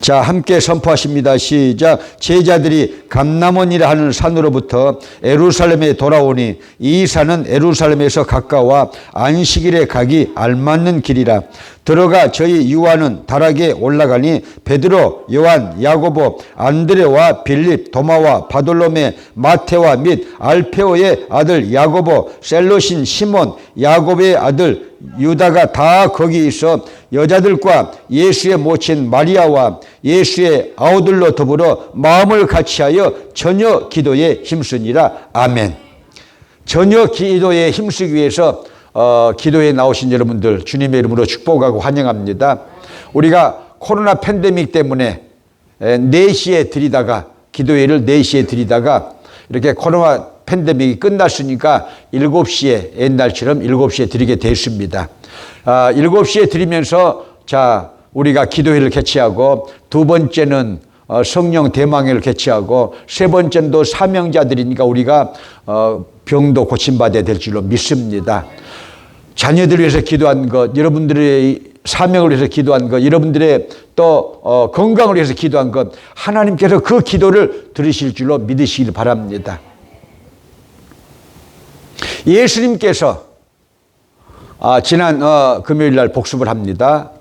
자, 함께 선포하십니다. 시작. 제자들이 감람원이라 하는 산으로부터 예루살렘에 돌아오니 이 산은 예루살렘에서 가까워 안식일에 가기 알맞는 길이라. 들어가 저희 유아는 다락에 올라가니 베드로, 요한, 야고보, 안드레와 빌립, 도마와 바돌로메, 마테와 및 알페오의 아들 야고보, 셀로신 시몬, 야고보의 아들 유다가 다 거기 있어 여자들과 예수의 모친 마리아와 예수의 아우들로 더불어 마음을 같이하여 저녁 기도에 힘쓰니라. 아멘. 저녁 기도에 힘쓰기 위해서 기도에 나오신 여러분들 주님의 이름으로 축복하고 환영합니다. 우리가 코로나 팬데믹 때문에 4시에 드리다가 기도회를 4시에 드리다가 이렇게 코로나 팬데믹이 끝났으니까 7시에 옛날처럼 7시에 드리게 됐습니다. 7시에 드리면서 자 우리가 기도회를 개최하고 두 번째는 성령 대망회를 개최하고 세 번째는 또 사명자들이니까 우리가 병도 고침받아야 될 줄로 믿습니다. 자녀들을 위해서 기도한 것, 여러분들의 사명을 위해서 기도한 것, 여러분들의 또 건강을 위해서 기도한 것, 하나님께서 그 기도를 들으실 줄로 믿으시길 바랍니다. 예수님께서 지난 금요일 날 복습을 합니다.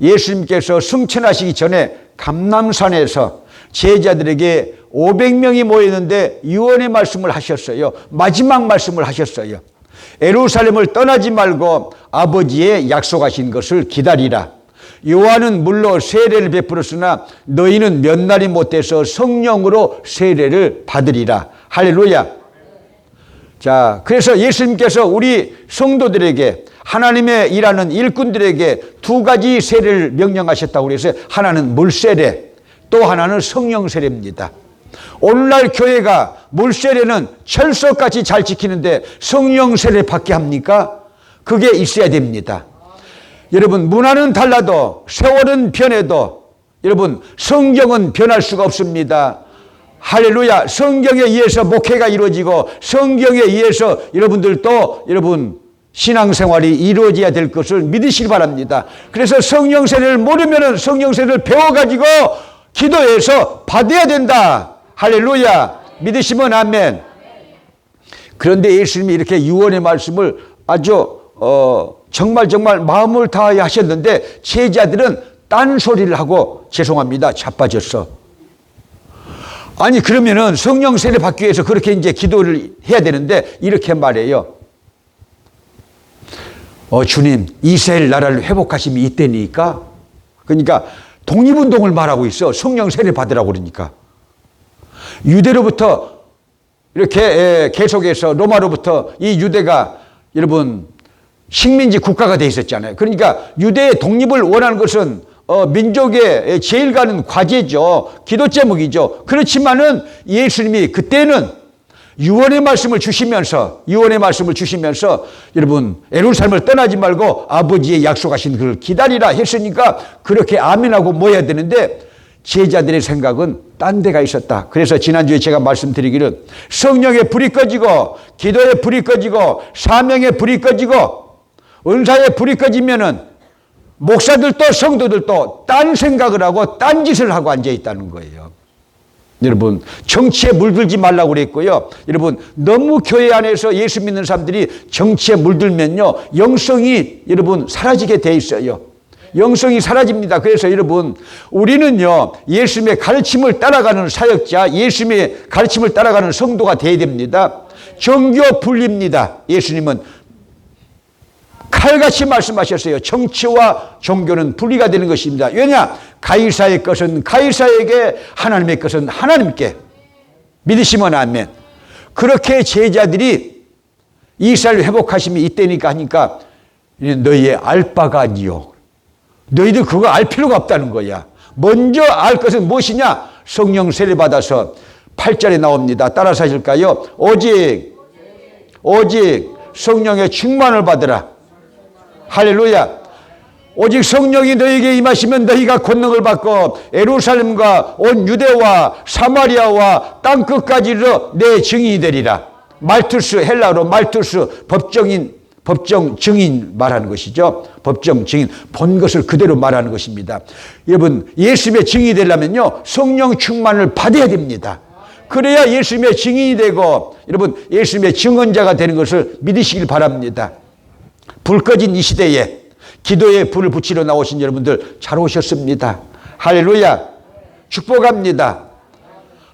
예수님께서 승천하시기 전에 감람산에서 제자들에게 500명이 모였는데 유언의 말씀을 하셨어요. 마지막 말씀을 하셨어요. 예루살렘을 떠나지 말고 아버지의 약속하신 것을 기다리라. 요한은 물로 세례를 베풀었으나 너희는 몇 날이 못돼서 성령으로 세례를 받으리라. 할렐루야. 자, 그래서 예수님께서 우리 성도들에게 하나님의 일하는 일꾼들에게 두 가지 세례를 명령하셨다고 그래서 하나는 물세례, 또 하나는 성령 세례입니다. 오늘날 교회가 물세례는 철석같이 잘 지키는데 성령 세례 받게 합니까? 그게 있어야 됩니다. 여러분, 문화는 달라도 세월은 변해도 여러분 성경은 변할 수가 없습니다. 할렐루야. 성경에 의해서 목회가 이루어지고 성경에 의해서 여러분들도 여러분 신앙생활이 이루어져야 될 것을 믿으시기 바랍니다. 그래서 성령 세례를 모르면 성령 세례를 배워가지고 기도해서 받아야 된다. 할렐루야. 믿으시면 아멘. 그런데 예수님이 이렇게 유언의 말씀을 아주 정말 마음을 다하여 하셨는데 제자들은 딴소리를 하고 죄송합니다. 자빠졌어. 아니 그러면은 성령 세례 받기 위해서 그렇게 이제 기도를 해야 되는데 이렇게 말해요. 주님, 이스라엘 나라를 회복하심이 이때니까. 그러니까 독립운동을 말하고 있어. 성령 세례 받으라고 그러니까. 유대로부터 이렇게 계속해서 로마로부터 이 유대가 여러분 식민지 국가가 돼 있었잖아요. 그러니까 유대의 독립을 원하는 것은 민족의 제일 가는 과제죠. 기도 제목이죠. 그렇지만은 예수님이 그때는 유언의 말씀을 주시면서 여러분 예루살렘을 떠나지 말고 아버지의 약속하신 그를 기다리라 했으니까 그렇게 아멘하고 모여야 되는데 제자들의 생각은 딴 데가 있었다. 그래서 지난주에 제가 말씀드리기를 성령의 불이 꺼지고 기도의 불이 꺼지고 사명의 불이 꺼지고 은사의 불이 꺼지면은 목사들도 성도들도 딴 생각을 하고 딴 짓을 하고 앉아 있다는 거예요. 여러분 정치에 물들지 말라고 그랬고요. 여러분 너무 교회 안에서 예수 믿는 사람들이 정치에 물들면요 영성이 여러분 사라지게 돼 있어요. 영성이 사라집니다. 그래서 여러분 우리는요 예수님의 가르침을 따라가는 사역자, 예수님의 가르침을 따라가는 성도가 돼야 됩니다. 정교 분리입니다. 예수님은 칼같이 말씀하셨어요. 정치와 종교는 분리가 되는 것입니다. 왜냐? 가이사의 것은 가이사에게, 하나님의 것은 하나님께. 믿으시면 아멘. 그렇게 제자들이 이스라엘 회복하심이 이때니까 하니까 너희의 알 바가 아니요. 너희들 그거 알 필요가 없다는 거야. 먼저 알 것은 무엇이냐? 성령 세례 받아서 8절에 나옵니다. 따라서 하실까요? 오직 성령의 충만을 받으라. 할렐루야. 오직 성령이 너희에게 임하시면 너희가 권능을 받고 예루살렘과 온 유대와 사마리아와 땅끝까지로 내 증인이 되리라. 말투스, 헬라어로 말투스, 법적인 법정 증인 말하는 것이죠. 법정 증인, 본 것을 그대로 말하는 것입니다. 여러분, 예수님의 증인이 되려면요, 성령 충만을 받아야 됩니다. 그래야 예수님의 증인이 되고 여러분 예수님의 증언자가 되는 것을 믿으시길 바랍니다. 불 꺼진 이 시대에 기도에 불을 붙이러 나오신 여러분들 잘 오셨습니다. 할렐루야. 축복합니다.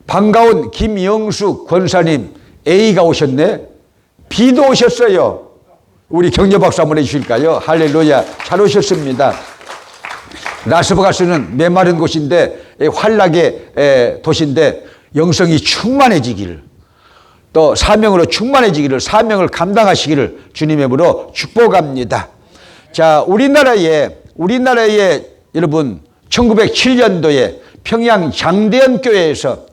반가운 김영수 권사님, A가 오셨네. B도 오셨어요. 우리 격려 박수 한번 해주실까요? 할렐루야. 잘 오셨습니다. 라스베가스는 메마른 곳인데 환락의 도시인데 영성이 충만해지기를, 또 사명으로 충만해지기를, 사명을 감당하시기를 주님의 이름으로 축복합니다. 자, 우리나라에 여러분 1907년도에 평양 장대현 교회에서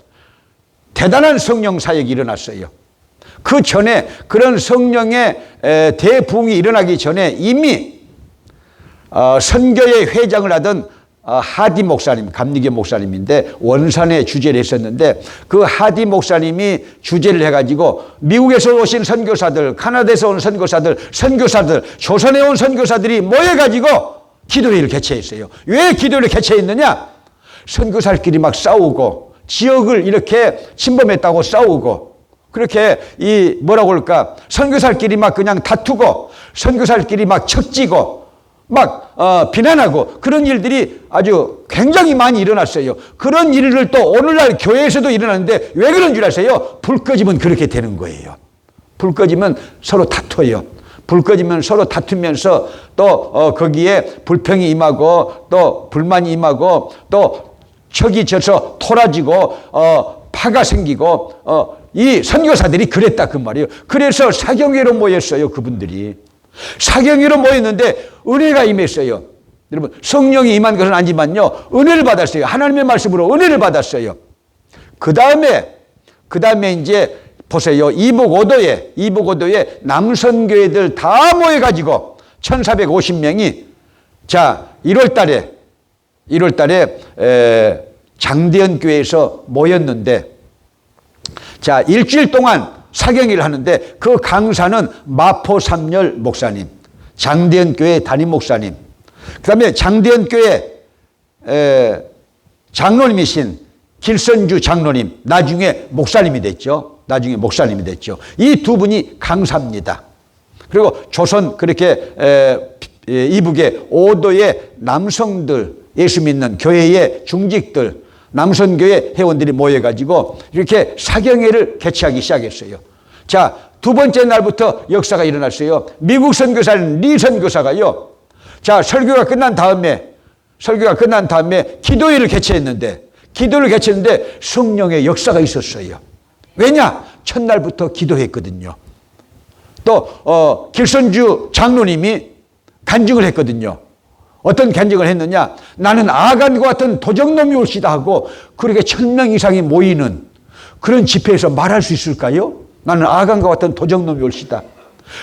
대단한 성령 사역이 일어났어요. 그 전에 그런 성령의 대부흥이 일어나기 전에 이미 선교회 회장을 하던 하디 목사님, 감리교 목사님인데 원산에 주재를 했었는데 그 하디 목사님이 주재를 해가지고 미국에서 오신 선교사들, 카나다에서 온 선교사들, 조선에 온 선교사들이 모여가지고 기도회를 개최했어요. 왜 기도회를 개최했느냐? 선교사들끼리 막 싸우고 지역을 이렇게 침범했다고 싸우고 그렇게 뭐라고 할까? 선교사들끼리 막 그냥 다투고 선교사들끼리 막 척지고 막 비난하고 그런 일들이 아주 굉장히 많이 일어났어요. 그런 일을 또 오늘날 교회에서도 일어나는데 왜 그런 줄 아세요? 불 꺼지면 그렇게 되는 거예요. 불 꺼지면 서로 다퉈요. 불 꺼지면 서로 다투면서 또 거기에 불평이 임하고 또 불만이 임하고 또 척이 져서 토라지고 파가 생기고 이 선교사들이 그랬다 그 말이에요. 그래서 사경회로 모였어요. 그분들이 사경회로 모였는데 은혜가 임했어요. 여러분 성령이 임한 것은 아니지만요 은혜를 받았어요. 하나님의 말씀으로 은혜를 받았어요. 그 다음에 이제 보세요. 이북 5도에 남선교회들 다 모여가지고 1450명이 자 1월 달에 장대현 교회에서 모였는데 자 일주일 동안 사경회를 하는데 그 강사는 마포삼열 목사님, 장대현 교회 담임 목사님, 그 다음에 장대현 교회 장로님이신 길선주 장로님, 나중에 목사님이 됐죠. 이 두 분이 강사입니다. 그리고 조선 그렇게 이북의 5도의 남성들, 예수 믿는 교회의 중직들, 남선교회 회원들이 모여가지고 이렇게 사경회를 개최하기 시작했어요. 자, 두 번째 날부터 역사가 일어났어요. 미국 선교사는 리 선교사가요. 자, 설교가 끝난 다음에 기도회를 개최했는데 성령의 역사가 있었어요. 왜냐? 첫날부터 기도했거든요. 또 길선주 장로님이 간증을 했거든요. 어떤 간증을 했느냐? 나는 아간과 같은 도적놈이 올시다 하고 그렇게 1000명 이상이 모이는 그런 집회에서 말할 수 있을까요? 나는 아간과 같은 도적놈이 올시다.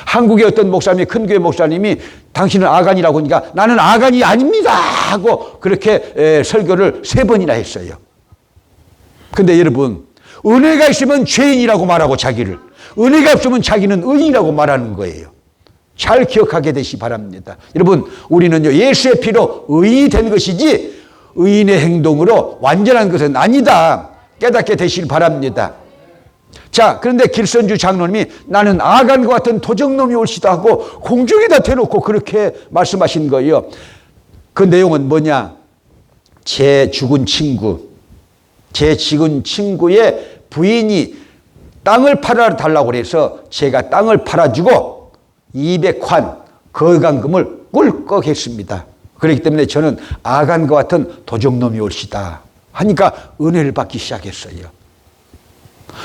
한국의 어떤 목사님이, 큰 교회 목사님이 당신은 아간이라고 하니까 나는 아간이 아닙니다 하고 그렇게 설교를 3번이나 했어요. 근데 여러분 은혜가 있으면 죄인이라고 말하고 자기를, 은혜가 없으면 자기는 의인이라고 말하는 거예요. 잘 기억하게 되시 바랍니다. 여러분 우리는요 예수의 피로 의인이 된 것이지 의인의 행동으로 완전한 것은 아니다. 깨닫게 되시길 바랍니다. 자, 그런데 길선주 장로님이 나는 아간과 같은 도적놈이 올시다 하고 공중에다 대놓고 그렇게 말씀하신 거예요. 그 내용은 뭐냐? 제 죽은 친구의 부인이 땅을 팔아달라고 해서 제가 땅을 팔아주고 200환 거강금을 꿀꺽 했습니다. 그렇기 때문에 저는 아간과 같은 도적놈이 올시다 하니까 은혜를 받기 시작했어요.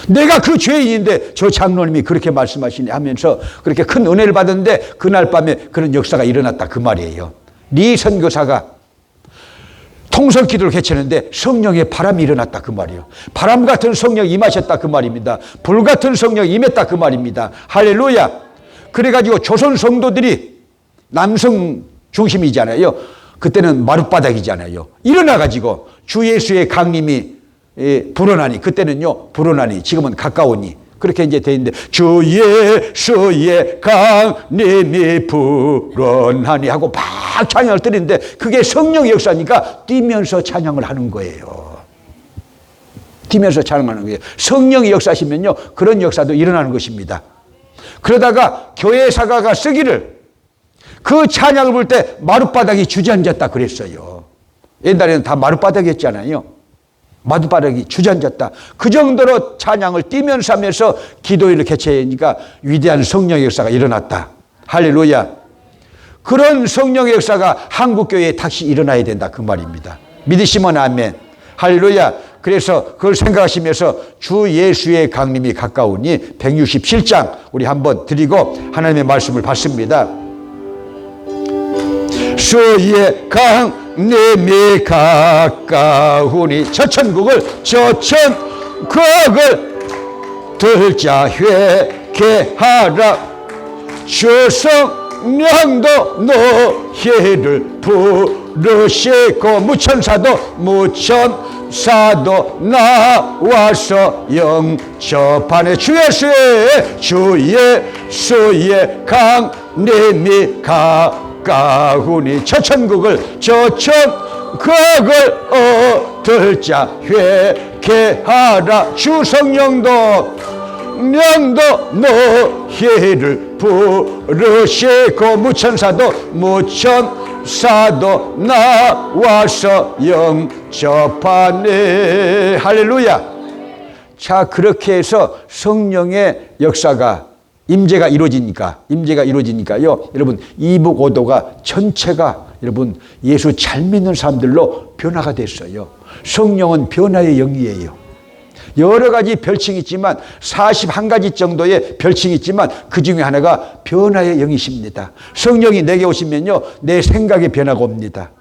내가 그 죄인인데 저 장로님이 그렇게 말씀하시네 하면서 그렇게 큰 은혜를 받았는데 그날 밤에 그런 역사가 일어났다 그 말이에요. 리 선교사가 통성 기도를 개최했는데 성령의 바람이 일어났다 그 말이에요. 바람 같은 성령이 임하셨다 그 말입니다. 불 같은 성령이 임했다 그 말입니다. 할렐루야. 그래가지고 조선 성도들이 남성 중심이잖아요. 그때는 마룻바닥이잖아요. 일어나가지고 주 예수의 강림이 불어나니, 그때는요 불어나니, 지금은 가까우니 그렇게 이제 돼 있는데 주 예수의 강림이 불어나니 하고 막 찬양을 드리는데 그게 성령의 역사니까 뛰면서 찬양을 하는 거예요. 뛰면서 찬양하는 거예요. 성령의 역사시면요 그런 역사도 일어나는 것입니다. 그러다가 교회 사가가 쓰기를 그 찬양을 볼 때 마룻바닥이 주저앉았다 그랬어요. 옛날에는 다 마룻바닥이었잖아요. 마룻바닥이 주저앉았다. 그 정도로 찬양을 뛰면서 하면서 기도회를 개최하니까 위대한 성령의 역사가 일어났다. 할렐루야. 그런 성령의 역사가 한국교회에 다시 일어나야 된다 그 말입니다. 믿으시면 아멘. 할렐루야. 그래서 그걸 생각하시면서 주 예수의 강림이 가까우니 167장 우리 한번 드리고 하나님의 말씀을 받습니다. 주의 강림이 가까우니 저 천국을 들자 회개하라. 주 성령도 너희를 부르시고 무천사도 나와서 영접하네. 주 예수의 강림이 가까우니 저 천국을 얻을자 회개하라. 주 성령도 너희를 부르시고 무천사도 나와서 영접하네. 할렐루야. 자, 그렇게 해서 성령의 역사가 임재가 이루어지니까요. 여러분 이북 오도가 전체가 여러분 예수 잘 믿는 사람들로 변화가 됐어요. 성령은 변화의 영이에요. 여러 가지 별칭이 있지만 41가지 정도의 별칭이 있지만 그 중에 하나가 변화의 영이십니다. 성령이 내게 오시면요 내 생각의 변화가 옵니다.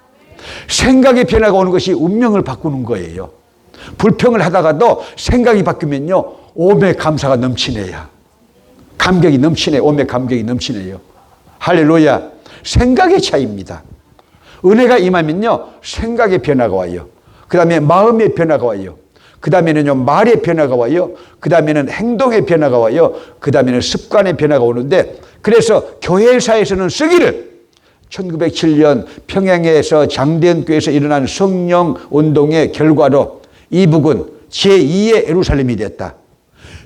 생각의 변화가 오는 것이 운명을 바꾸는 거예요. 불평을 하다가도 생각이 바뀌면요 오매 감사가 넘치네요. 감격이 넘치네요. 오매 감격이 넘치네요. 할렐루야. 생각의 차이입니다. 은혜가 임하면요 생각의 변화가 와요. 그 다음에 마음의 변화가 와요. 그 다음에는요 말의 변화가 와요. 그 다음에는 행동의 변화가 와요. 그 다음에는 습관의 변화가 오는데 그래서 교회사에서는 쓰기를 1907년 평양에서 장대현교회에서 일어난 성령 운동의 결과로 이북은 제2의 예루살렘이 됐다.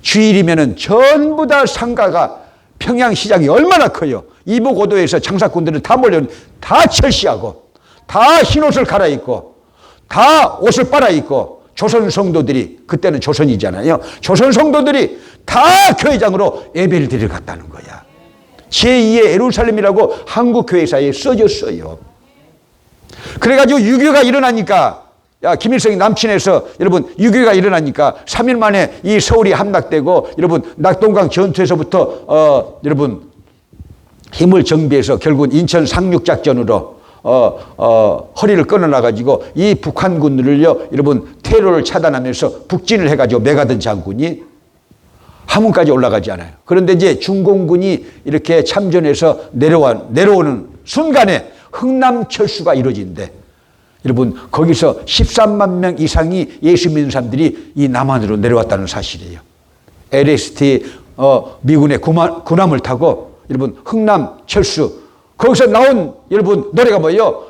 주일이면은 전부 다 상가가 평양시장이 얼마나 커요. 이북 오도에서 장사꾼들은 다 몰려오는 다 철시하고 다 흰옷을 갈아입고 다 옷을 빨아입고 조선 성도들이 그때는 조선이잖아요. 조선 성도들이 다 교회장으로 예배를 드리러 갔다는 거야. 제2의 예루살렘이라고 한국교회사에 써졌어요. 그래가지고 유교가 일어나니까 김일성이 남친에서 여러분 유교가 일어나니까 3일 만에 이 서울이 함락되고 여러분 낙동강 전투에서부터 여러분 힘을 정비해서 결국은 인천 상륙작전으로 허리를 끊어놔가지고 이 북한군들을요, 여러분 테러를 차단하면서 북진을 해가지고 메가든 장군이 함흥까지 올라가지 않아요. 그런데 이제 중공군이 이렇게 참전해서 내려오는 순간에 흥남철수가 이루어지는데 여러분 거기서 13만 명 이상이 예수 믿는 사람들이 이 남한으로 내려왔다는 사실이에요. LST 미군의 군함을 타고 여러분 흥남철수 거기서 나온 여러분 노래가 뭐예요?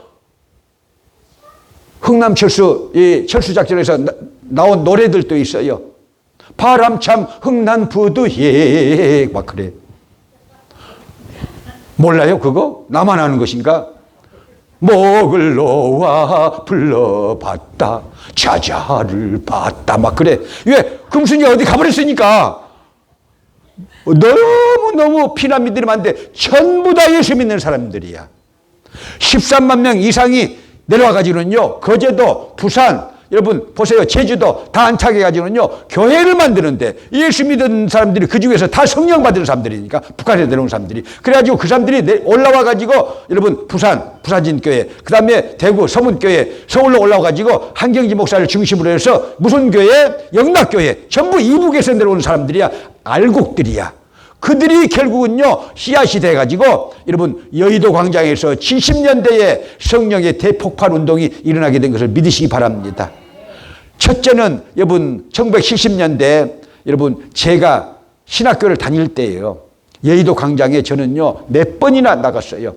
흥남철수 이 철수작전에서 나온 노래들도 있어요. 바람참 흥남부두에 막 그래. 몰라요 그거? 나만 아는 것인가? 목을 놓아 불러봤다 자자를 봤다 막 그래. 왜? 금순이 어디 가버렸으니까. 너무너무 피난민들이 많은데 전부 다 예수 믿는 사람들이야. 13만 명 이상이 내려와가지고는요 거제도, 부산, 여러분 보세요. 제주도 다 안착해가지고는요 교회를 만드는데 예수 믿는 사람들이 그 중에서 다 성령 받은 사람들이니까 북한에 내려온 사람들이 그래가지고 그 사람들이 올라와가지고 여러분 부산진교회 그 다음에 대구 서문교회 서울로 올라와가지고 한경지 목사를 중심으로 해서 무슨 교회? 영락교회 전부 이북에서 내려온 사람들이야. 알곡들이야. 그들이 결국은요 씨앗이 돼가지고 여러분 여의도 광장에서 70년대에 성령의 대폭발 운동이 일어나게 된 것을 믿으시기 바랍니다. 첫째는 여러분 1970년대 여러분 제가 신학교를 다닐 때예요. 여의도 광장에 저는요 몇 번이나 나갔어요.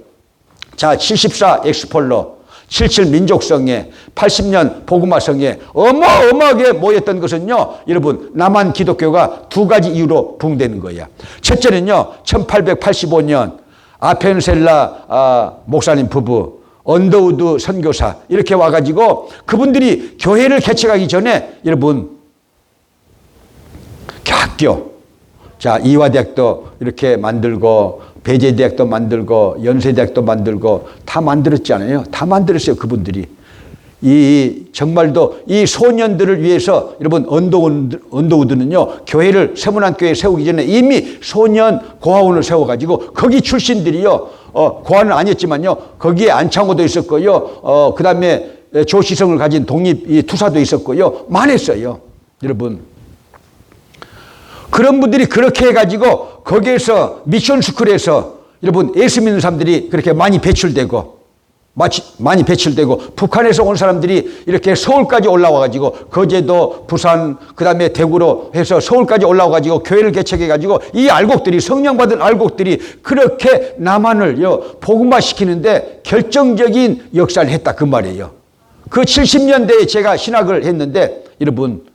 자, 74 엑스폴로, 77 민족성회, 80년 복음화성회 어마어마하게 모였던 것은요, 여러분, 남한 기독교가 두 가지 이유로 붕괴되는 거예요. 첫째는요, 1885년 아펜셀라 목사님 부부, 언더우드 선교사 이렇게 와가지고 그분들이 교회를 개척하기 전에 여러분 학교, 자, 이화대학도 이렇게 만들고 배재대학도 만들고 연세대학도 만들고 다 만들었잖아요. 다 만들었어요, 그분들이. 정말도 이 소년들을 위해서 여러분 언더우드는요 교회를 세문안교회 세우기 전에 이미 소년 고아원을 세워가지고 거기 출신들이요 고아는 아니었지만요 거기에 안창호도 있었고요 그 다음에 조시성을 가진 독립 투사도 있었고요 많았어요. 여러분 그런 분들이 그렇게 해가지고 거기에서 미션 스쿨에서 여러분 예수 믿는 사람들이 그렇게 많이 배출되고 북한에서 온 사람들이 이렇게 서울까지 올라와가지고 거제도, 부산, 그 다음에 대구로 해서 서울까지 올라와가지고 교회를 개척해가지고 이 알곡들이 성령받은 알곡들이 그렇게 남한을요 복음화시키는데 결정적인 역사를 했다 그 말이에요. 그 70년대에 제가 신학을 했는데 여러분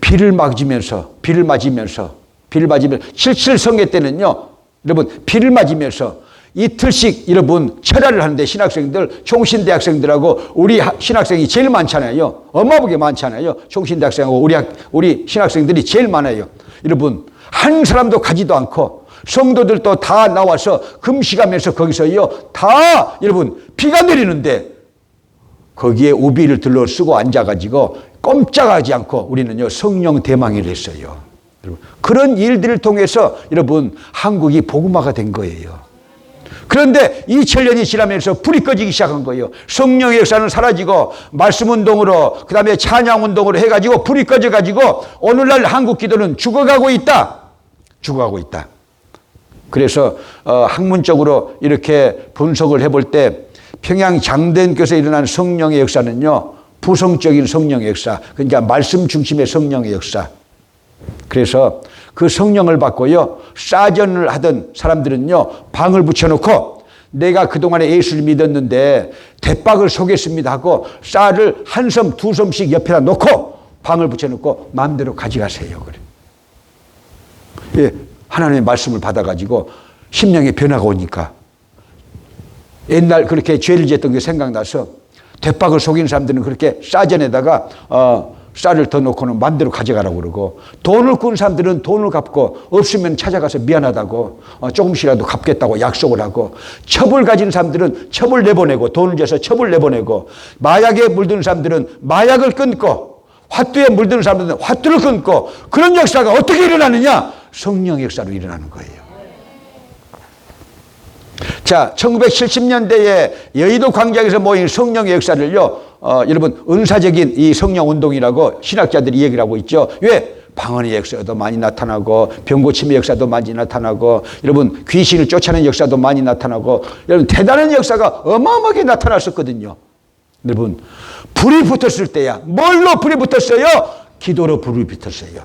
비를 맞으면서 77 성회 때는요 여러분 비를 맞으면서 이틀씩 여러분 철야를 하는데 신학생들, 총신대학생들하고 우리 신학생이 제일 많잖아요. 어마어마하게 많잖아요. 총신대학생하고 우리 신학생들이 제일 많아요. 여러분 한 사람도 가지도 않고 성도들도 다 나와서 금식하면서 거기서요 다 여러분 비가 내리는데 거기에 우비를 들러쓰고 앉아가지고 꼼짝하지 않고 우리는요 성령 대망회를 했어요. 여러분, 그런 일들을 통해서 여러분 한국이 복음화가 된 거예요. 그런데 2000년이 지나면서 불이 꺼지기 시작한 거예요. 성령의 역사는 사라지고 말씀운동으로 그 다음에 찬양운동으로 해가지고 불이 꺼져가지고 오늘날 한국 기도는 죽어가고 있다. 그래서 학문적으로 이렇게 분석을 해볼 때 평양 장대교에서 일어난 성령의 역사는요 부성적인 성령의 역사, 그러니까 말씀 중심의 성령의 역사. 그래서 그 성령을 받고요 사전을 하던 사람들은요 방을 붙여놓고 내가 그동안에 예수를 믿었는데 대박을 속였습니다 하고 쌀을 한 섬, 두 섬씩 옆에다 놓고 방을 붙여놓고 마음대로 가져가세요. 그래. 예, 하나님의 말씀을 받아가지고 심령의 변화가 오니까 옛날 그렇게 죄를 지었던 게 생각나서 대박을 속인 사람들은 그렇게 사전에다가 쌀을 더 넣고는 마음대로 가져가라고 그러고 돈을 꾼 사람들은 돈을 갚고 없으면 찾아가서 미안하다고 조금씩이라도 갚겠다고 약속을 하고 첩을 가진 사람들은 첩을 내보내고 돈을 줘서 첩을 내보내고 마약에 물드는 사람들은 마약을 끊고 화투에 물드는 사람들은 화투를 끊고 그런 역사가 어떻게 일어나느냐? 성령의 역사로 일어나는 거예요. 자, 1970년대에 여의도 광장에서 모인 성령의 역사를요 여러분 은사적인 이 성령 운동이라고 신학자들이 얘기를 하고 있죠. 왜? 방언의 역사도 많이 나타나고 병고침의 역사도 많이 나타나고 여러분 귀신을 쫓아내는 역사도 많이 나타나고 여러분 대단한 역사가 어마어마하게 나타났었거든요. 여러분 불이 붙었을 때야. 뭘로 불이 붙었어요? 기도로 불이 붙었어요.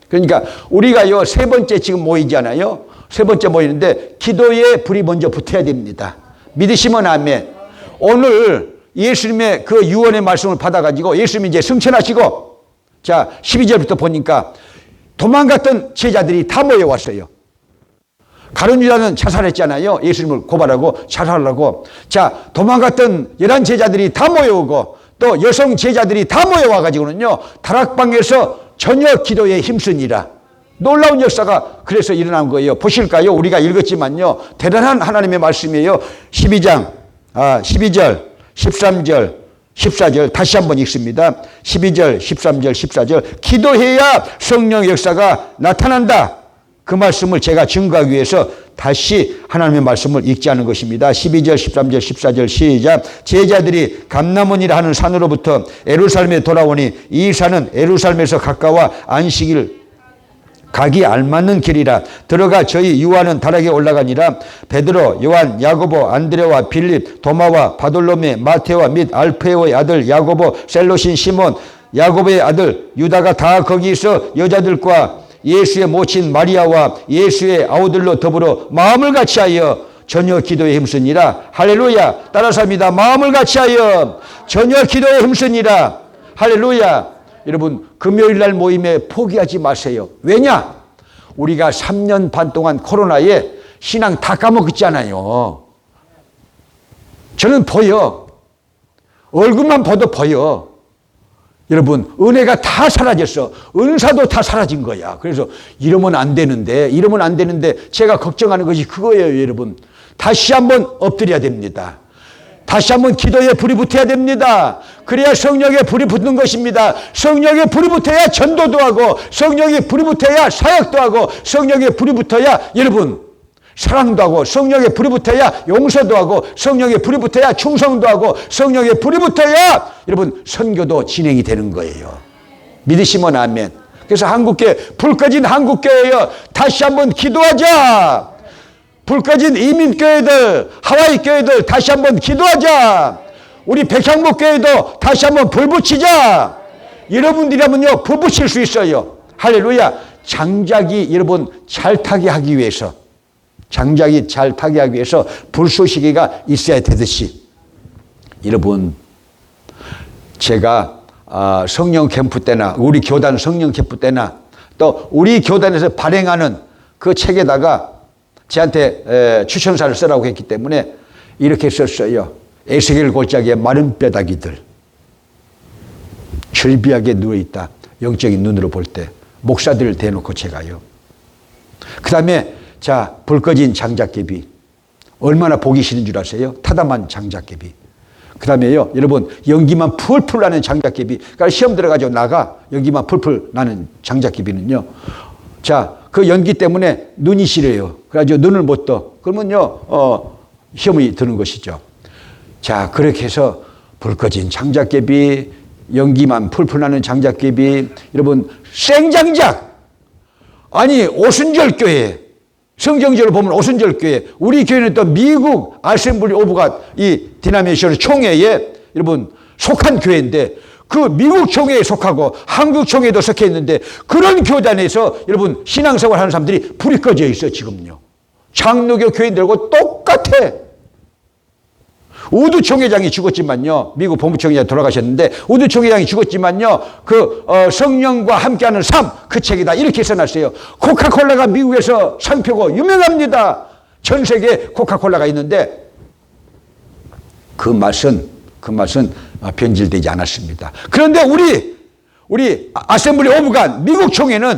그러니까 우리가요 세 번째 지금 모이잖아요. 세 번째 모이는데 기도에 불이 먼저 붙어야 됩니다. 믿으시면 아멘. 오늘 예수님의 그 유언의 말씀을 받아가지고 예수님이 이제 승천하시고 자 12절부터 보니까 도망갔던 제자들이 다 모여왔어요. 가룟 유다는 자살했잖아요. 예수님을 고발하고 자살하려고. 자 도망갔던 11 제자들이 다 모여오고 또 여성 제자들이 다 모여와가지고는요 다락방에서 저녁 기도에 힘쓰니라. 놀라운 역사가 그래서 일어난 거예요. 보실까요? 우리가 읽었지만요 대단한 하나님의 말씀이에요. 12장 12절 13절 14절 다시 한번 읽습니다. 12절 13절 14절 기도해야 성령의 역사가 나타난다. 그 말씀을 제가 증거하기 위해서 다시 하나님의 말씀을 읽지 않은 것입니다. 12절 13절 14절 시작. 제자들이 감람원이라 하는 산으로부터 예루살렘에 돌아오니 이 산은 예루살렘에서 가까워 안식일 가기 알맞는 길이라. 들어가 저희 유아는 다락에 올라가니라. 베드로, 요한, 야고보, 안드레와 빌립, 도마와 바돌로메, 마테와 및 알페오의 아들 야고보, 셀로신 시몬, 야고보의 아들 유다가 다 거기 있어 여자들과 예수의 모친 마리아와 예수의 아우들로 더불어 마음을 같이하여 전혀 기도에 힘쓰니라. 할렐루야. 따라서 합니다. 마음을 같이하여 전혀 기도에 힘쓰니라. 할렐루야. 여러분, 금요일 날 모임에 포기하지 마세요. 왜냐? 우리가 3년 반 동안 코로나에 신앙 다 까먹었잖아요. 저는 보여. 얼굴만 봐도 보여. 여러분, 은혜가 다 사라졌어. 은사도 다 사라진 거야. 그래서 이러면 안 되는데 제가 걱정하는 것이 그거예요, 여러분. 다시 한번 엎드려야 됩니다. 다시 한번 기도에 불이 붙어야 됩니다. 그래야 성령에 불이 붙는 것입니다. 성령에 불이 붙어야 전도도 하고, 성령에 불이 붙어야 사역도 하고, 성령에 불이 붙어야 여러분 사랑도 하고, 성령에 불이 붙어야 용서도 하고, 성령에 불이 붙어야 충성도 하고, 성령에 불이 붙어야 여러분 선교도 진행이 되는 거예요. 믿으시면 아멘. 그래서 한국교회, 불 꺼진 한국교회여, 다시 한번 기도하자. 불 꺼진 이민교회들, 하와이 교회들 다시 한번 기도하자. 우리 백향목 교회도 다시 한번 불 붙이자. 여러분들이라면요 불 붙일 수 있어요. 할렐루야. 장작이 여러분 잘 타게 하기 위해서, 장작이 잘 타게 하기 위해서 불쏘시개가 있어야 되듯이, 여러분 제가 성령 캠프 때나 우리 교단 성령 캠프 때나 또 우리 교단에서 발행하는 그 책에다가 저한테 추천사를 쓰라고 했기 때문에 이렇게 썼어요. 에스겔 골짜기에 마른 뼈다귀들 즐비하게 누워있다. 영적인 눈으로 볼 때 목사들을 대놓고 제가요. 그 다음에 자, 불 꺼진 장작개비 얼마나 보기 싫은 줄 아세요? 타담한 장작개비. 그 다음에요 여러분 연기만 풀풀 나는 장작개비. 그러니까 시험 들어가지고 나가 연기만 풀풀 나는 장작개비는요, 자, 그 연기 때문에 눈이 시려요. 그래가지고 눈을 못 떠. 그러면요, 시험이 드는 것이죠. 자, 그렇게 해서 불 꺼진 장작개비, 연기만 풀풀 나는 장작개비, 여러분, 생장작! 아니, 오순절교회, 성경적으로 보면 오순절교회, 우리 교회는 또 미국 아셈블리 오브 갓, 이 디나미네이션 총회에 여러분, 속한 교회인데, 그 미국 총회에 속하고 한국 총회에도 속해 있는데 그런 교단에서 여러분 신앙생활 하는 사람들이 불이 꺼져 있어 지금요. 장로교 교인들하고 똑같아. 우드 총회장이 죽었지만요, 미국 본부총회장이 돌아가셨는데 우드 총회장이 죽었지만요, 그 성령과 함께하는 삶, 그 책에다 이렇게 써놨어요. 코카콜라가 미국에서 상표고 유명합니다. 전 세계에 코카콜라가 있는데 그 맛은 변질되지 않았습니다. 그런데 우리 아셈블리 오브 갓 미국 총회는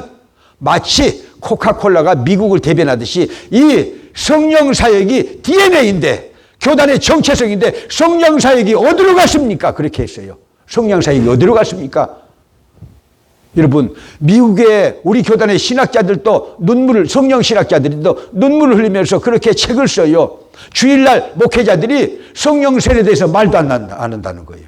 마치 코카콜라가 미국을 대변하듯이 이 성령 사역이 DNA인데, 교단의 정체성인데 성령 사역이 어디로 갔습니까? 그렇게 했어요. 성령 사역이 어디로 갔습니까? 여러분, 미국의 우리 교단의 신학자들도 성령 신학자들도 눈물을 흘리면서 그렇게 책을 써요. 주일날 목회자들이 성령 세례에 대해서 말도 안 한다는 거예요.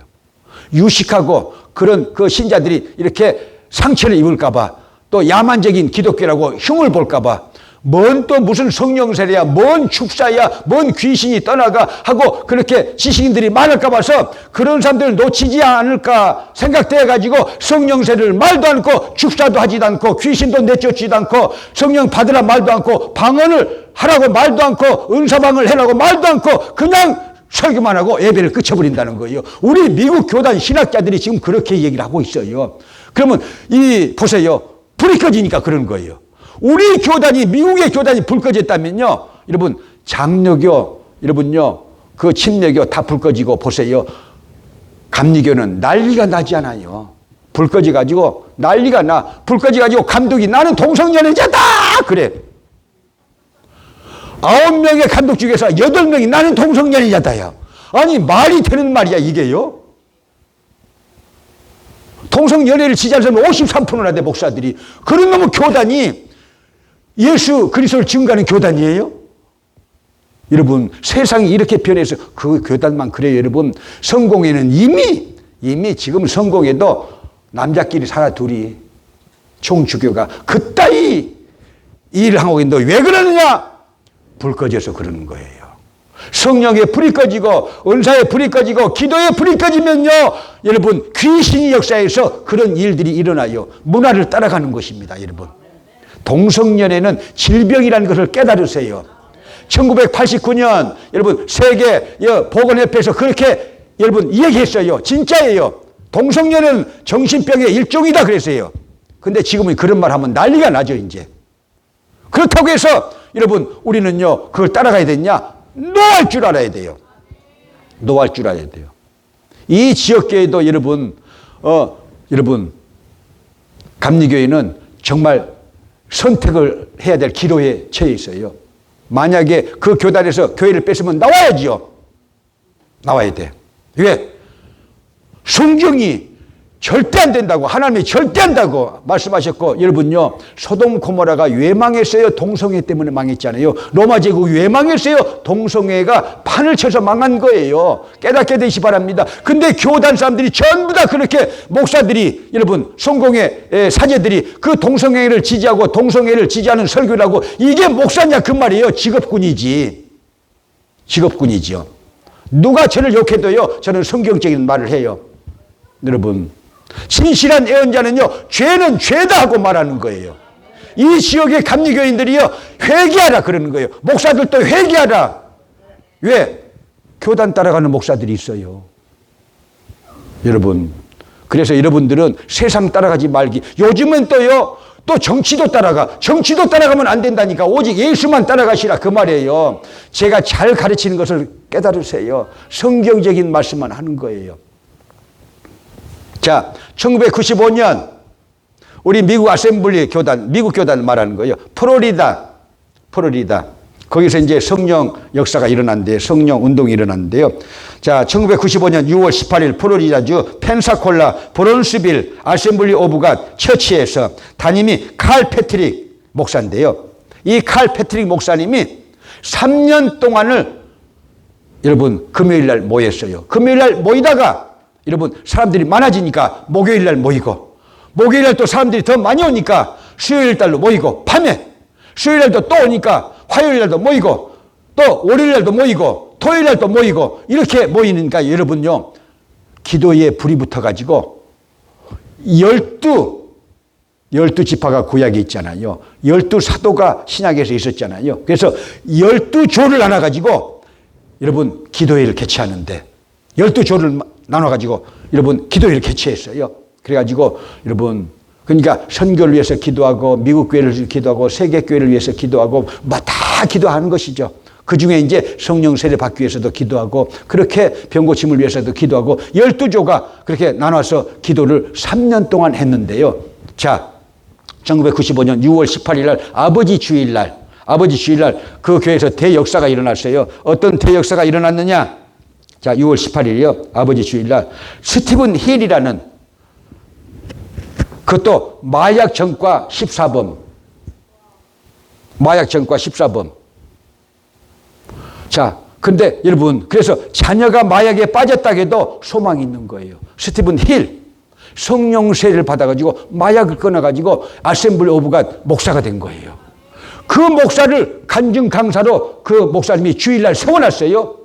유식하고 그런 그 신자들이 이렇게 상처를 입을까봐, 또 야만적인 기독교라고 흉을 볼까봐, 뭔 무슨 성령 세례야, 뭔 축사야, 뭔 귀신이 떠나가 하고 그렇게 지식인들이 많을까 봐서 그런 사람들을 놓치지 않을까 생각돼 가지고 성령 세례를 말도 않고, 축사도 하지도 않고, 귀신도 내쫓지도 않고, 성령 받으라 말도 않고, 방언을 하라고 말도 않고, 은사방을 해라고 말도 않고, 그냥 설교만 하고 예배를 끝쳐버린다는 거예요. 우리 미국 교단 신학자들이 지금 그렇게 얘기를 하고 있어요. 그러면 보세요. 불이 꺼지니까 그런 거예요. 우리 교단이, 미국의 교단이 불 꺼졌다면요, 여러분, 장로교, 여러분요, 그 침례교 다 불 꺼지고, 보세요. 감리교는 난리가 나지 않아요. 불 꺼져가지고 난리가 나. 불 꺼져가지고 감독이 나는 동성연애자다! 그래. 9명의 감독 중에서 8명이 나는 동성연애자다요. 아니, 말이 되는 말이야, 이게요? 동성연애를 지지하는 사람은 53%나 돼, 목사들이. 그런 놈의 교단이 예수 그리스도를 증거하는 교단이에요? 여러분, 세상이 이렇게 변해서 그 교단만 그래요, 여러분. 성공에는 이미 지금 성공에도 남자끼리 살아 둘이 총주교가 그따위 일을 하고 있는데 왜 그러느냐? 불 꺼져서 그러는 거예요. 성령에 불이 꺼지고, 은사에 불이 꺼지고, 기도에 불이 꺼지면요, 여러분, 귀신이 역사에서 그런 일들이 일어나요. 문화를 따라가는 것입니다, 여러분. 동성연애는 질병이라는 것을 깨달으세요. 1989년 여러분 세계 보건협회에서 그렇게 여러분 이야기했어요. 진짜예요. 동성연애는 정신병의 일종이다 그랬어요. 근데 지금은 그런 말 하면 난리가 나죠. 이제 그렇다고 해서 여러분 우리는요 그걸 따라가야 되냐? 노할 줄 알아야 돼요. 노할 줄 알아야 돼요. 이 지역교회도 여러분 감리교회는 정말 선택을 해야 될 기로에 처해 있어요. 만약에 그 교단에서 교회를 뺏으면 나와야지요. 나와야 돼. 왜? 성경이 절대 안 된다고, 하나님이 절대 안 된다고 말씀하셨고, 여러분요 소돔 고모라가 왜 망했어요? 동성애 때문에 망했잖아요. 로마 제국이 왜 망했어요? 동성애가 판을 쳐서 망한 거예요. 깨닫게 되시기 바랍니다. 근데 교단 사람들이 전부 다 그렇게, 목사들이 여러분 성공의 사제들이 그 동성애를 지지하고 동성애를 지지하는 설교를 하고, 이게 목사냐 그 말이에요. 직업군이지. 직업군이죠. 누가 저를 욕해도요 저는 성경적인 말을 해요. 여러분 진실한 예언자는요 죄는 죄다 하고 말하는 거예요. 이 지역의 감리교인들이요 회개하라 그러는 거예요. 목사들도 회개하라. 왜? 교단 따라가는 목사들이 있어요. 여러분 그래서 여러분들은 세상 따라가지 말기. 요즘은 또 정치도 따라가. 정치도 따라가면 안 된다니까. 오직 예수만 따라가시라 그 말이에요. 제가 잘 가르치는 것을 깨달으세요. 성경적인 말씀만 하는 거예요. 자, 1995년 우리 미국 아셈블리 교단, 미국 교단 말하는 거예요. 플로리다. 거기서 이제 성령 역사가 일어난대요. 성령 운동이 일어났는데요. 자, 1995년 6월 18일 플로리다주 펜사콜라 브론스빌 아셈블리 오브 갓 처치에서 담임이 칼 패트릭 목사인데요. 이 칼 패트릭 목사님이 3년 동안을 여러분 금요일 날 모였어요. 금요일 날 모이다가 여러분 사람들이 많아지니까 목요일 날 모이고, 목요일 날 또 사람들이 더 많이 오니까 수요일 날로 모이고, 밤에 수요일 날도 또 오니까 화요일 날도 모이고, 또 월요일 날도 모이고, 토요일 날도 모이고, 이렇게 모이니까 여러분요 기도에 불이 붙어가지고 12지파가 구약에 있잖아요. 12사도가 신약에서 있었잖아요. 그래서 12조를 나눠가지고 여러분 기도회를 개최하는데, 12조를 나눠가지고 여러분 기도회를 개최했어요. 그래가지고 여러분 그러니까 선교를 위해서 기도하고, 미국 교회를 위해서 기도하고, 세계 교회를 위해서 기도하고, 뭐 다 기도하는 것이죠. 그 중에 이제 성령 세례 받기 위해서도 기도하고, 그렇게 병고침을 위해서도 기도하고, 12조가 그렇게 나눠서 기도를 3년 동안 했는데요. 자, 1995년 6월 18일 날 아버지 주일날 그 교회에서 대역사가 일어났어요. 어떤 대역사가 일어났느냐? 자, 6월 18일이요. 아버지 주일날 스티븐 힐이라는, 그것도 마약 전과 14범. 자, 근데 여러분 그래서 자녀가 마약에 빠졌다고 해도 소망이 있는 거예요. 스티븐 힐 성령 세례를 받아가지고 마약을 끊어가지고 아셈블리 오브 갓 목사가 된 거예요. 그 목사를 간증 강사로 그 목사님이 주일날 세워놨어요.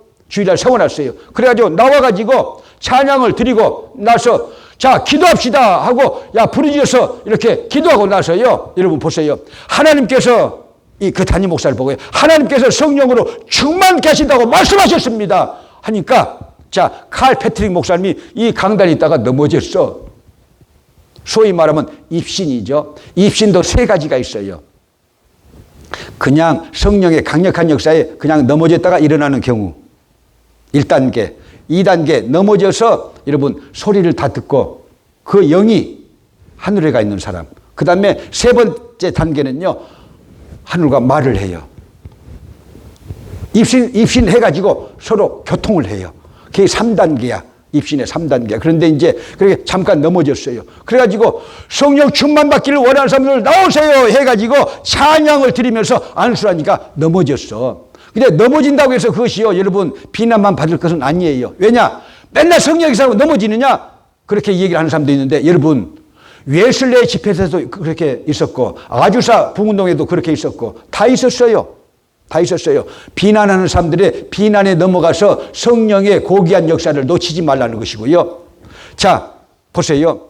그래가지고 나와가지고 찬양을 드리고 나서 자 기도합시다 하고 야 부르짖어서 이렇게 기도하고 나서요. 여러분 보세요. 하나님께서 그 담임 목사를 보고요. 하나님께서 성령으로 충만케 하신다고 말씀하셨습니다. 하니까 자 칼 패트릭 목사님이 이 강단에 있다가 넘어졌어. 소위 말하면 입신이죠. 입신도 세 가지가 있어요. 그냥 성령의 강력한 역사에 그냥 넘어졌다가 일어나는 경우 1단계, 2단계 넘어져서 여러분 소리를 다 듣고 그 영이 하늘에 가 있는 사람. 그 다음에 세 번째 단계는요. 하늘과 말을 해요. 입신해가지고 서로 교통을 해요. 그게 3단계야. 입신의 3단계. 그런데 이제 그렇게 잠깐 넘어졌어요. 그래가지고 성령 충만 받기를 원하는 사람들 나오세요 해가지고 찬양을 드리면서 안수하니까 넘어졌어. 근데 넘어진다고 해서 그것이요 여러분 비난만 받을 것은 아니에요. 왜냐? 맨날 성령 기사로 넘어지느냐? 그렇게 얘기를 하는 사람도 있는데, 여러분 웨슬레이 집회에서도 그렇게 있었고 아주사 부운동에도 그렇게 있었고 다 있었어요. 비난하는 사람들의 비난에 넘어가서 성령의 고귀한 역사를 놓치지 말라는 것이고요. 자 보세요.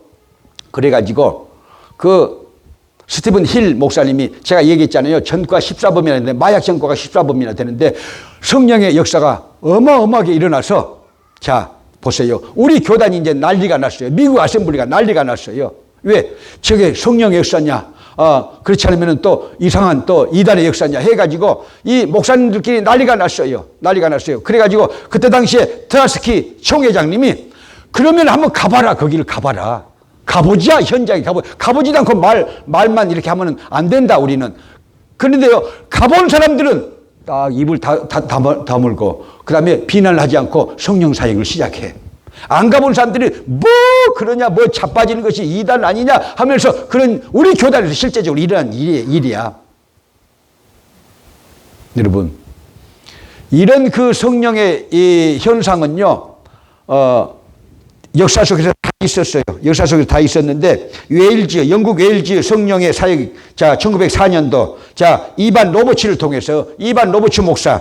그래가지고 그 스티븐 힐 목사님이 제가 얘기했잖아요. 전과 14범이나 되는데 마약 전과가 14범이나 되는데 성령의 역사가 어마어마하게 일어나서 자 보세요. 우리 교단이 이제 난리가 났어요. 미국 아셈블리가 난리가 났어요. 왜? 저게 성령의 역사냐? 그렇지 않으면 또 이상한 또 이단의 역사냐 해가지고 이 목사님들끼리 난리가 났어요. 난리가 났어요. 그래가지고 그때 당시에 트라스키 총회장님이 그러면 한번 가봐라. 거기를 가봐라. 가보자. 현장에 가보지도 않고 말만 이렇게 하면 안 된다 우리는. 그런데요 가본 사람들은 딱 입을 다물고 그 다음에 비난을 하지 않고 성령 사역을 시작해. 안 가본 사람들이 뭐 그러냐 뭐 자빠지는 것이 이단 아니냐 하면서 그런 우리 교단에서 실제적으로 일어난 일이야. 여러분 이런 그 성령의 이 현상은요 역사 속에서 다 있었어요. 역사 속에서 다 있었는데 영국 웨일즈 성령의 사역 자 1904년도 자 이반 로버츠를 통해서 이반 로버츠 목사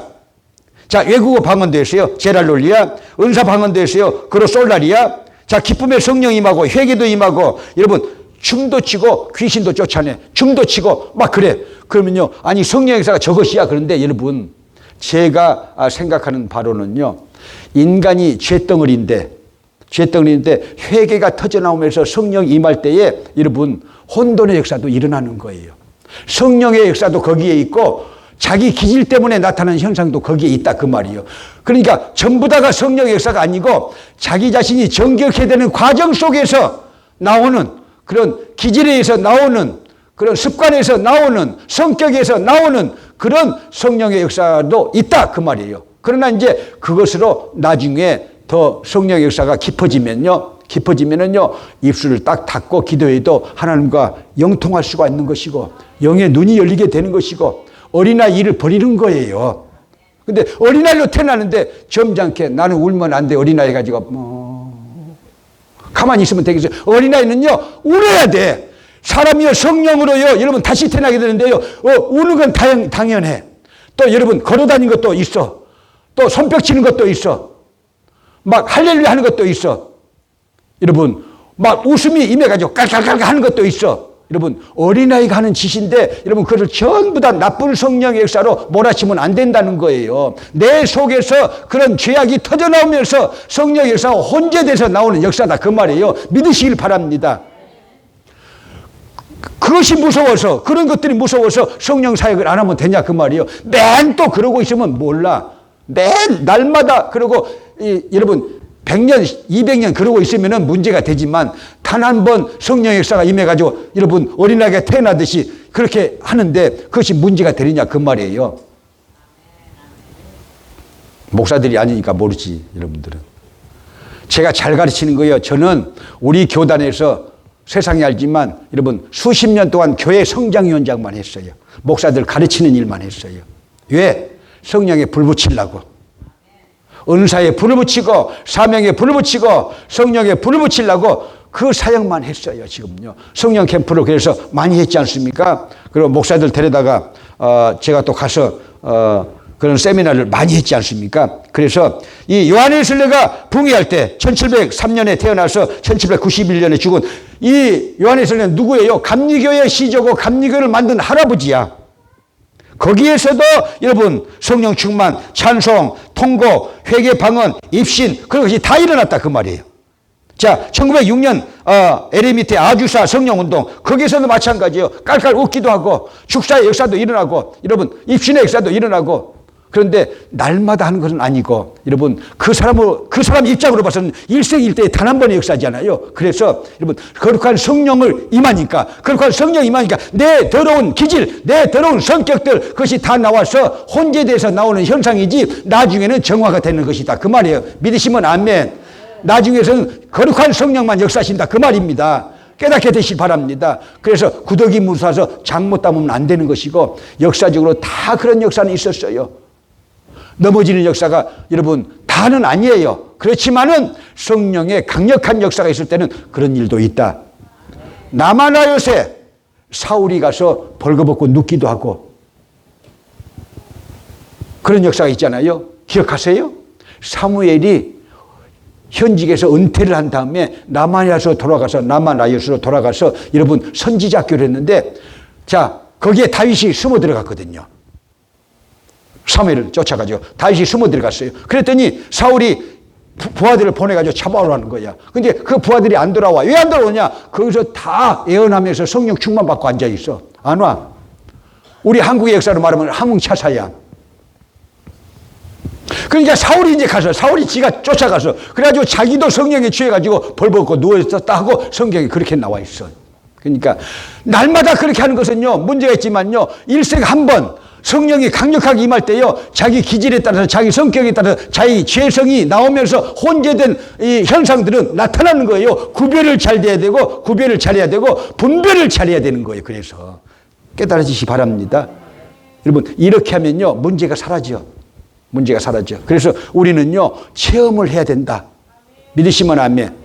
자 외국어 방언도했어요. 제랄롤리아 은사 방언도했어요. 그로솔라리아 자 기쁨의 성령 임하고 회개도 임하고 여러분 춤도 치고 귀신도 쫓아내 춤도 치고 막 그래. 그러면요 아니 성령의 역사가 저것이야. 그런데 여러분 제가 생각하는 바로는요 인간이 죄덩어리인데 회개가 터져나오면서 성령 임할 때에 여러분 혼돈의 역사도 일어나는 거예요. 성령의 역사도 거기에 있고 자기 기질 때문에 나타나는 현상도 거기에 있다 그 말이에요. 그러니까 전부 다가 성령의 역사가 아니고 자기 자신이 정결케 되는 과정 속에서 나오는 그런 기질에 의해서 나오는 그런 습관에서 나오는 성격에서 나오는 그런 성령의 역사도 있다 그 말이에요. 그러나 이제 그것으로 나중에 더 성령의 역사가 깊어지면요 입술을 딱 닫고 기도해도 하나님과 영통할 수가 있는 것이고 영의 눈이 열리게 되는 것이고 어린아이 일을 버리는 거예요. 근데 어린아이로 태어나는데 점잖게 나는 울면 안 돼. 어린아이 가지고 가만히 있으면 되겠어요. 어린아이는요 울어야 돼. 사람이요 성령으로요 여러분 다시 태어나게 되는데요 우는 건 당연해. 또 여러분 걸어다니는 것도 있어. 또 손뼉 치는 것도 있어. 막 할렐루야 하는 것도 있어. 여러분 막 웃음이 임해가지고 깔깔깔 하는 것도 있어. 여러분 어린아이가 하는 짓인데 여러분 그것을 전부 다 나쁜 성령의 역사로 몰아치면 안 된다는 거예요. 내 속에서 그런 죄악이 터져나오면서 성령의 역사가 혼재돼서 나오는 역사다 그 말이에요. 믿으시길 바랍니다. 그것이 무서워서 그런 것들이 무서워서 성령 사역을 안 하면 되냐 그 말이에요. 맨 또 그러고 있으면 몰라. 맨 날마다 그러고 여러분 100년 200년 그러고 있으면 문제가 되지만 단 한 번 성령의 역사가 임해가지고 여러분 어린아이가 태어나듯이 그렇게 하는데 그것이 문제가 되느냐 그 말이에요. 목사들이 아니니까 모르지 여러분들은. 제가 잘 가르치는 거예요. 저는 우리 교단에서 세상이 알지만 여러분 수십 년 동안 교회 성장위원장만 했어요. 목사들 가르치는 일만 했어요. 왜? 성령에 불 붙이려고. 은사에 불을 붙이고 사명에 불을 붙이고 성령에 불을 붙이려고 그 사역만 했어요. 지금요. 성령 캠프를 그래서 많이 했지 않습니까? 그리고 목사들 데려다가 제가 또 가서 그런 세미나를 많이 했지 않습니까? 그래서 이 요한의 설례가 붕괴할 때 1703년에 태어나서 1791년에 죽은 이 요한의 설례는 누구예요? 감리교의 시조고 감리교를 만든 할아버지야. 거기에서도 여러분 성령 충만, 찬송, 통고, 회개 방언, 입신 그런 것이 다 일어났다 그 말이에요. 자, 1906년 LA 밑에 아주사 성령운동 거기에서도 마찬가지예요. 깔깔 웃기도 하고 축사의 역사도 일어나고 여러분 입신의 역사도 일어나고 그런데 날마다 하는 것은 아니고 여러분 그 사람 입장으로 봐서는 일생일대에 단 한 번의 역사잖아요. 그래서 여러분 거룩한 성령을 임하니까 거룩한 성령 임하니까 내 더러운 기질 내 더러운 성격들 그것이 다 나와서 혼재돼서 나오는 현상이지 나중에는 정화가 되는 것이다 그 말이에요. 믿으시면 아멘. 나중에는 거룩한 성령만 역사하신다 그 말입니다. 깨닫게 되시기 바랍니다. 그래서 구더기 무사서 장 못 담으면 안 되는 것이고 역사적으로 다 그런 역사는 있었어요. 넘어지는 역사가 여러분 다는 아니에요. 그렇지만은 성령의 강력한 역사가 있을 때는 그런 일도 있다. 나마나 요새 사울이 가서 벌거벗고 눕기도 하고 그런 역사가 있잖아요. 기억하세요? 사무엘이 현직에서 은퇴를 한 다음에 나마나요스로 돌아가서 여러분 선지자 학교를 했는데 자, 거기에 다윗이 숨어 들어갔거든요. 사무엘을 쫓아가지고 다윗이 숨어 들어갔어요. 그랬더니 사울이 부하들을 보내가지고 잡아오라는 거야. 근데 그 부하들이 안 돌아와. 왜 안 돌아오냐? 거기서 다 예언하면서 성령 충만 받고 앉아있어. 안 와. 우리 한국의 역사로 말하면 함흥차사야. 그러니까 사울이 이제 가서, 사울이 지가 쫓아가서, 그래가지고 자기도 성령에 취해가지고 벌 벗고 누워있었다 하고 성경에 그렇게 나와 있어. 그러니까 날마다 그렇게 하는 것은요, 문제가 있지만요, 일생에 한 번 성령이 강력하게 임할 때요, 자기 기질에 따라서, 자기 성격에 따라서 자기 죄성이 나오면서 혼재된 이 현상들은 나타나는 거예요. 구별을 잘 돼야 되고, 구별을 잘해야 되고, 분별을 잘해야 되는 거예요. 그래서 깨달아지시 바랍니다. 여러분, 이렇게 하면요, 문제가 사라져. 문제가 사라져. 그래서 우리는요, 체험을 해야 된다. 믿으시면 아멘.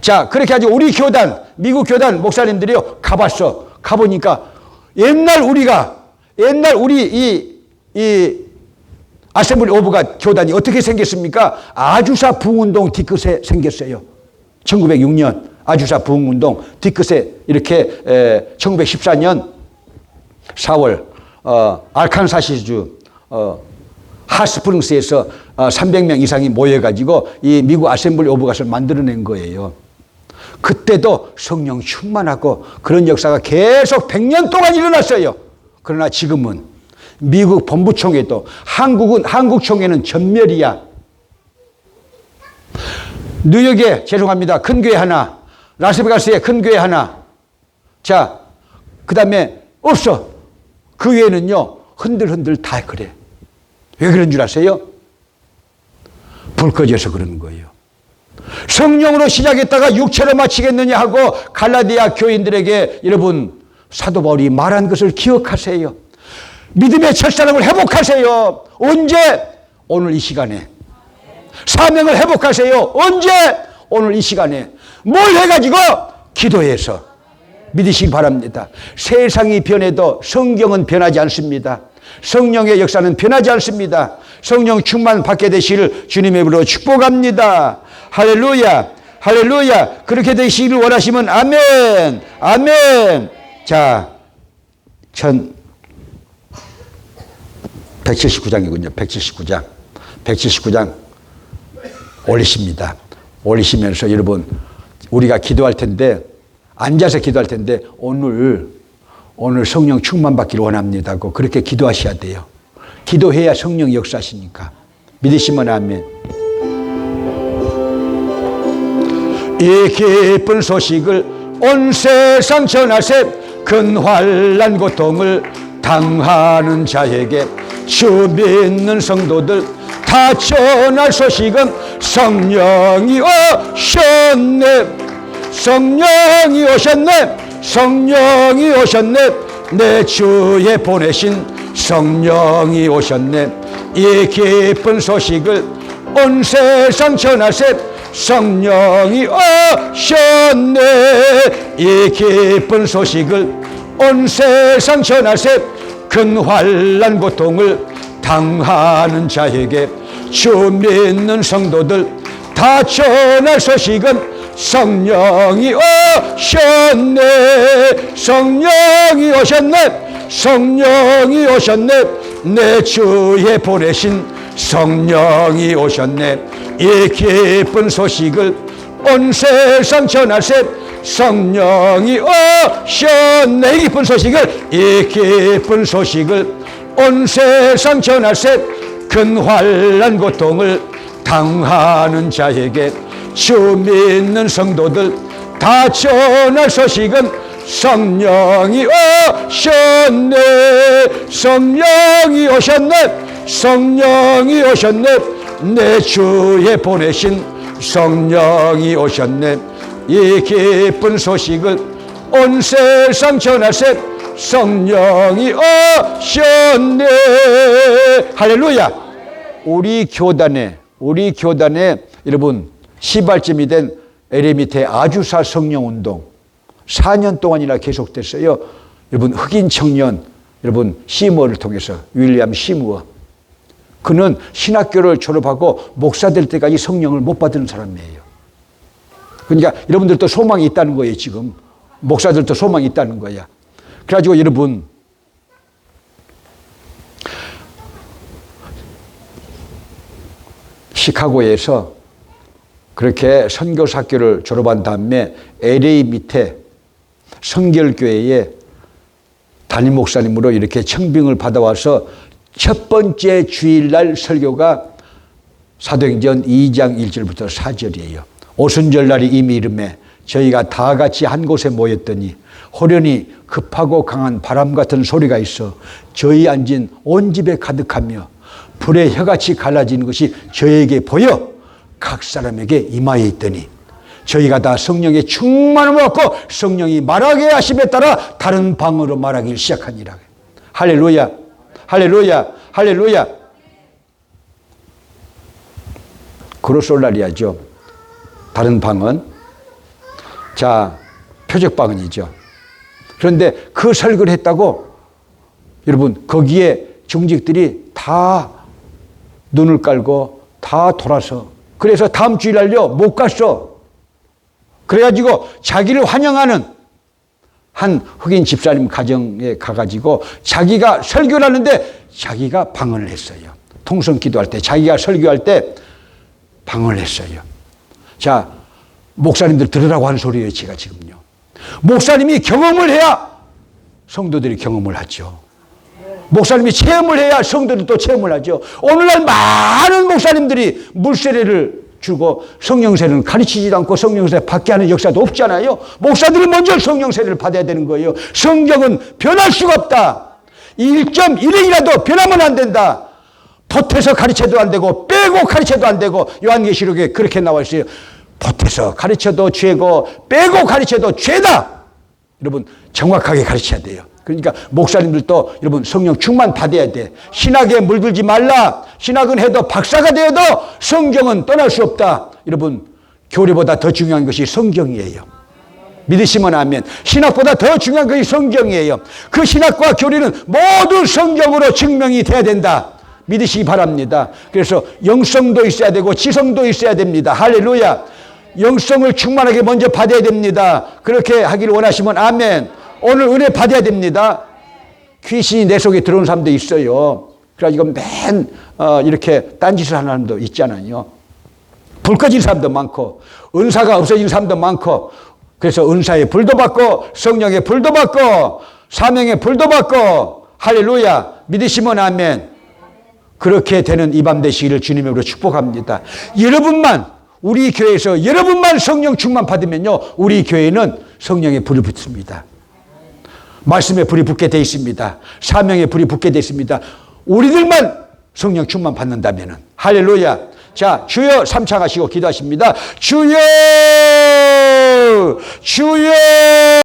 자, 그렇게 하죠. 우리 교단, 미국 교단 목사님들이요, 가봤어. 가보니까 옛날 우리 이 아셈블리 오브 갓 교단이 어떻게 생겼습니까? 아주사 부흥운동 뒤끝에 생겼어요. 1906년 아주사 부흥운동 뒤끝에 이렇게 1914년 4월 알칸사시주 핫스프링스에서 300명 이상이 모여가지고 이 미국 아셈블리 오브 갓을 만들어낸 거예요. 그때도 성령 충만하고 그런 역사가 계속 100년 동안 일어났어요. 그러나 지금은 미국 본부총회도 한국총회는 전멸이야. 뉴욕에 죄송합니다. 큰 교회 하나, 라스베가스에 큰 교회 하나. 자, 그 다음에 없어. 그 외에는요, 흔들흔들 다 그래. 왜 그런 줄 아세요? 불 꺼져서 그러는 거예요. 성령으로 시작했다가 육체로 마치겠느냐 하고 갈라디아 교인들에게 여러분 사도 바울이 말한 것을 기억하세요. 믿음의 첫사랑을 회복하세요. 언제? 오늘 이 시간에. 사명을 회복하세요. 언제? 오늘 이 시간에. 뭘 해가지고? 기도해서. 믿으시기 바랍니다. 세상이 변해도 성경은 변하지 않습니다. 성령의 역사는 변하지 않습니다. 성령 충만 받게 되시기를 주님의 이름으로 축복합니다. 할렐루야, 할렐루야. 그렇게 되시기를 원하시면 아멘, 아멘. 자, 179장이군요. 179장 올리십니다. 올리시면서 여러분, 우리가 기도할 텐데, 앉아서 기도할 텐데, 오늘 성령 충만 받기를 원합니다고 그렇게 기도하셔야 돼요. 기도해야 성령 역사하시니까. 믿으시면 아멘. 이 기쁜 소식을 온 세상 전하세. 큰 환난 고통을 당하는 자에게 주 믿는 성도들 다 전할 소식은 성령이 오셨네. 성령이 오셨네. 성령이 오셨네. 내 주에 보내신 성령이 오셨네. 이 기쁜 소식을 온 세상 전하세. 성령이 오셨네. 이 기쁜 소식을 온 세상 전하세. 큰 환난 고통을 당하는 자에게 주 믿는 성도들 다 전할 소식은 성령이 오셨네. 성령이 오셨네. 성령이 오셨네. 내 주에 보내신 성령이 오셨네. 이 기쁜 소식을 온 세상 전하세. 성령이 오셨네. 이 기쁜 소식을, 이 기쁜 소식을 온 세상 전하세. 큰 환난 고통을 당하는 자에게 주 믿는 성도들 다 전할 소식은 성령이 오셨네. 성령이 오셨네. 성령이 오셨네. 내 주에 보내신 성령이 오셨네. 이 기쁜 소식을 온 세상 전하세. 성령이 오셨네. 할렐루야. 우리 교단에 여러분 시발점이 된 에레미테 아주사 성령운동 4년 동안이나 계속됐어요. 여러분 흑인 청년 여러분 시무어를 통해서 윌리엄 시무어, 그는 신학교를 졸업하고 목사 될 때까지 성령을 못 받은 사람이에요. 그러니까 여러분들도 소망이 있다는 거예요. 지금 목사들도 소망이 있다는 거야. 그래가지고 여러분, 시카고에서 그렇게 선교사학교를 졸업한 다음에 LA 밑에 성결교회에 담임 목사님으로 이렇게 청빙을 받아와서 첫 번째 주일날 설교가 사도행전 2장 1절부터 4절이에요. 오순절 날이 이미 이름에 저희가 다 같이 한 곳에 모였더니 호련히 급하고 강한 바람 같은 소리가 있어 저희 앉은 온 집에 가득하며 불의 혀같이 갈라지는 것이 저에게 보여 각 사람에게 임하여 있더니 저희가 다 성령의 충만함을 받고 성령이 말하게 하심에 따라 다른 방언으로 말하기 시작하니라. 할렐루야, 할렐루야, 할렐루야. 그로솔라리아죠. 다른 방언. 자, 표적 방언이죠. 그런데 그 설교를 했다고 여러분 거기에 중직들이 다 눈을 깔고 다 돌아서 그래서 다음 주일날요 못 갔어. 그래가지고 자기를 환영하는 한 흑인 집사님 가정에 가가지고 자기가 설교를 하는데 자기가 방언을 했어요. 통성 기도할 때 자기가 설교할 때 방언을 했어요. 자, 목사님들 들으라고 하는 소리예요. 제가 지금요. 목사님이 경험을 해야 성도들이 경험을 하죠. 목사님이 체험을 해야 성도들이 또 체험을 하죠. 오늘날 많은 목사님들이 물세례를 주고 성령세례는 가르치지도 않고 성령세례 받게 하는 역사도 없잖아요. 목사들이 먼저 성령세례를 받아야 되는 거예요. 성경은 변할 수가 없다. 1.1행이라도 변하면 안 된다. 보태서 가르쳐도 안 되고 빼고 가르쳐도 안 되고 요한계시록에 그렇게 나와 있어요. 보태서 가르쳐도 죄고 빼고 가르쳐도 죄다. 여러분 정확하게 가르쳐야 돼요. 그러니까 목사님들도 여러분 성령 충만 받아야 돼. 신학에 물들지 말라. 신학은 해도 박사가 되어도 성경은 떠날 수 없다. 여러분 교리보다 더 중요한 것이 성경이에요. 믿으시면 아멘. 신학보다 더 중요한 것이 성경이에요. 그 신학과 교리는 모두 성경으로 증명이 돼야 된다. 믿으시기 바랍니다. 그래서 영성도 있어야 되고 지성도 있어야 됩니다. 할렐루야. 영성을 충만하게 먼저 받아야 됩니다. 그렇게 하기를 원하시면 아멘. 오늘 은혜 받아야 됩니다. 귀신이 내 속에 들어온 사람도 있어요. 그래가지고 맨 이렇게 딴짓을 하는 사람도 있잖아요. 불 꺼진 사람도 많고 은사가 없어진 사람도 많고 그래서 은사의 불도 받고 성령의 불도 받고 사명의 불도 받고 할렐루야. 믿으시면 아멘. 그렇게 되는 이 밤 되시기를 주님으로 축복합니다. 여러분만 우리 교회에서 여러분만 성령 충만 받으면요 우리 교회는 성령의 불이 붙습니다. 말씀에 불이 붙게 돼 있습니다. 사명에 불이 붙게 돼 있습니다. 우리들만 성령 충만 받는다면은 할렐루야. 자, 주여 삼창하시고 기도하십니다. 주여, 주여.